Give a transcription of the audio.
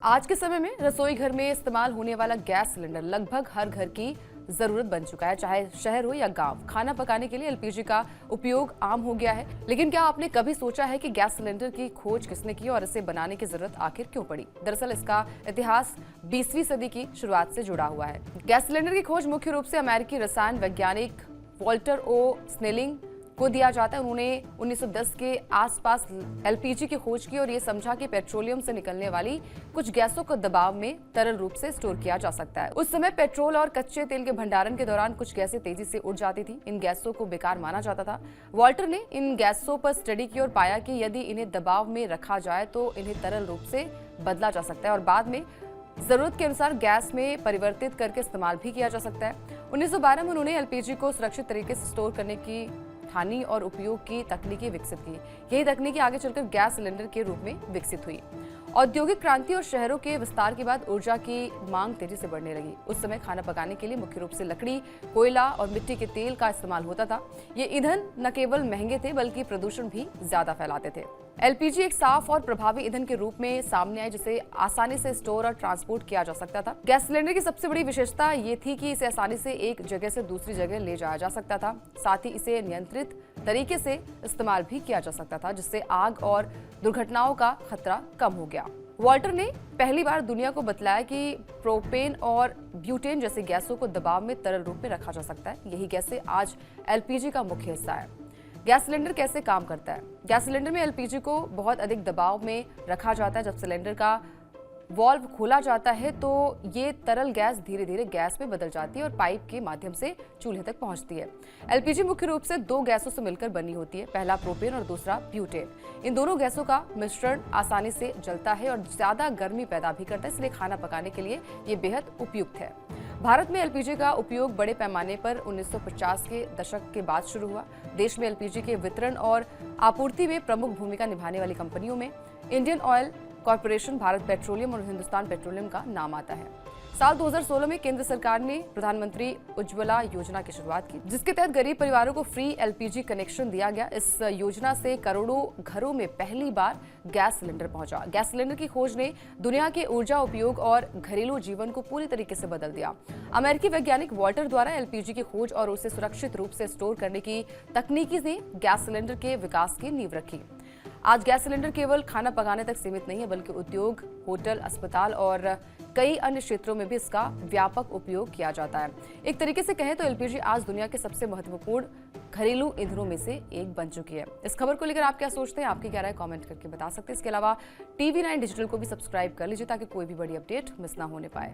आज के समय में रसोई घर में इस्तेमाल होने वाला गैस सिलेंडर लगभग हर घर की जरूरत बन चुका है, चाहे शहर हो या गांव। खाना पकाने के लिए एलपीजी का उपयोग आम हो गया है। लेकिन क्या आपने कभी सोचा है कि गैस सिलेंडर की खोज किसने की और इसे बनाने की जरूरत आखिर क्यों पड़ी? दरअसल इसका इतिहास 20वीं सदी की शुरुआत से जुड़ा हुआ है। गैस सिलेंडर की खोज मुख्य रूप से अमेरिकी रसायन वैज्ञानिक वॉल्टर ओ स्नेलिंग को दिया जाता है। उन्होंने 1910 के आसपास एलपीजी की खोज की और ये समझा कि पेट्रोलियम से निकलने वाली कुछ गैसों को दबाव में तरल रूप से स्टोर किया जा सकता है। उस समय पेट्रोल और कच्चे तेल के भंडारण के दौरान कुछ गैसें तेजी से उड़ जाती थी। इन गैसों को बेकार माना जाता था। वॉल्टर ने इन गैसों पर स्टडी की और पाया कि यदि इन्हें दबाव में रखा जाए तो इन्हें तरल रूप से बदला जा सकता है और बाद में जरूरत के अनुसार गैस में परिवर्तित करके इस्तेमाल भी किया जा सकता है। 1912 में उन्होंने एलपीजी को सुरक्षित तरीके से स्टोर करने की ठानी और उपयोग की तकनीकें विकसित की। यही तकनीकें आगे चलकर गैस सिलेंडर के रूप में विकसित हुई। औद्योगिक क्रांति और शहरों के विस्तार के बाद ऊर्जा की मांग तेजी से बढ़ने लगी। उस समय खाना पकाने के लिए मुख्य रूप से लकड़ी, कोयला और मिट्टी के तेल का इस्तेमाल होता था। ये ईंधन न केवल महंगे थे बल्कि प्रदूषण भी ज्यादा फैलाते थे। एलपीजी एक साफ और प्रभावी ईंधन के रूप में सामने आई, जिसे आसानी से स्टोर और ट्रांसपोर्ट किया जा सकता था। गैस सिलेंडर की सबसे बड़ी विशेषता ये थी कि इसे आसानी से एक जगह से दूसरी जगह ले जाया जा सकता था। साथ ही इसे नियंत्रित तरीके से इस्तेमाल भी किया जा सकता था, जिससे आग और दुर्घटनाओं का खतरा कम हो गया। वॉल्टर ने पहली बार दुनिया को बतलाया कि प्रोपेन और ब्यूटेन जैसे गैसों को दबाव में तरल रूप में रखा जा सकता है। यही गैसें आज एलपीजी का मुख्य हिस्सा है। गैस सिलेंडर कैसे काम करता है? गैस सिलेंडर में एलपीजी को बहुत अधिक दबाव में रखा जाता है। जब सिलेंडर का वाल्व खोला जाता है तो ये तरल गैस धीरे धीरे गैस में बदल जाती है और पाइप के माध्यम से चूल्हे तक पहुंचती है। एलपीजी मुख्य रूप से दो गैसों से मिलकर बनी होती है, पहला प्रोपेन और दूसरा ब्यूटेन। इन दोनों गैसों का मिश्रण आसानी से जलता है और ज्यादा गर्मी पैदा भी करता है, इसलिए खाना पकाने के लिए ये बेहद उपयुक्त है। भारत में एलपीजी का उपयोग बड़े पैमाने पर 1950 के दशक के बाद शुरू हुआ। देश में एलपीजी के वितरण और आपूर्ति में प्रमुख भूमिका निभाने वाली कंपनियों में Indian oil corporation, Bharat petroleum और हिंदुस्तान पेट्रोलियम का नाम आता है। साल 2016 में केंद्र सरकार ने प्रधानमंत्री उज्ज्वला योजना की शुरुआत की, जिसके तहत गरीब परिवारों को फ्री एलपीजी कनेक्शन दिया गया। इस योजना से करोड़ों घरों में पहली बार गैस सिलेंडर पहुंचा। गैस सिलेंडर की खोज ने दुनिया के ऊर्जा उपयोग और घरेलू जीवन को पूरी तरीके से बदल दिया। अमेरिकी वैज्ञानिक वॉल्टर द्वारा एलपीजी की खोज और उसे सुरक्षित रूप से स्टोर करने की तकनीकी ने गैस सिलेंडर के विकास की नींव रखी। आज गैस सिलेंडर केवल खाना पकाने तक सीमित नहीं है, बल्कि उद्योग, होटल, अस्पताल और कई अन्य क्षेत्रों में भी इसका व्यापक उपयोग किया जाता है। एक तरीके से कहें तो एलपीजी आज दुनिया के सबसे महत्वपूर्ण घरेलू ईंधनों में से एक बन चुकी है। इस खबर को लेकर आप क्या सोचते हैं? आपकी क्या राय कमेंट करके बता सकते हैं। इसके अलावा टीवी 9 डिजिटल को भी सब्सक्राइब कर लीजिए ताकि कोई भी बड़ी अपडेट मिस ना होने पाए।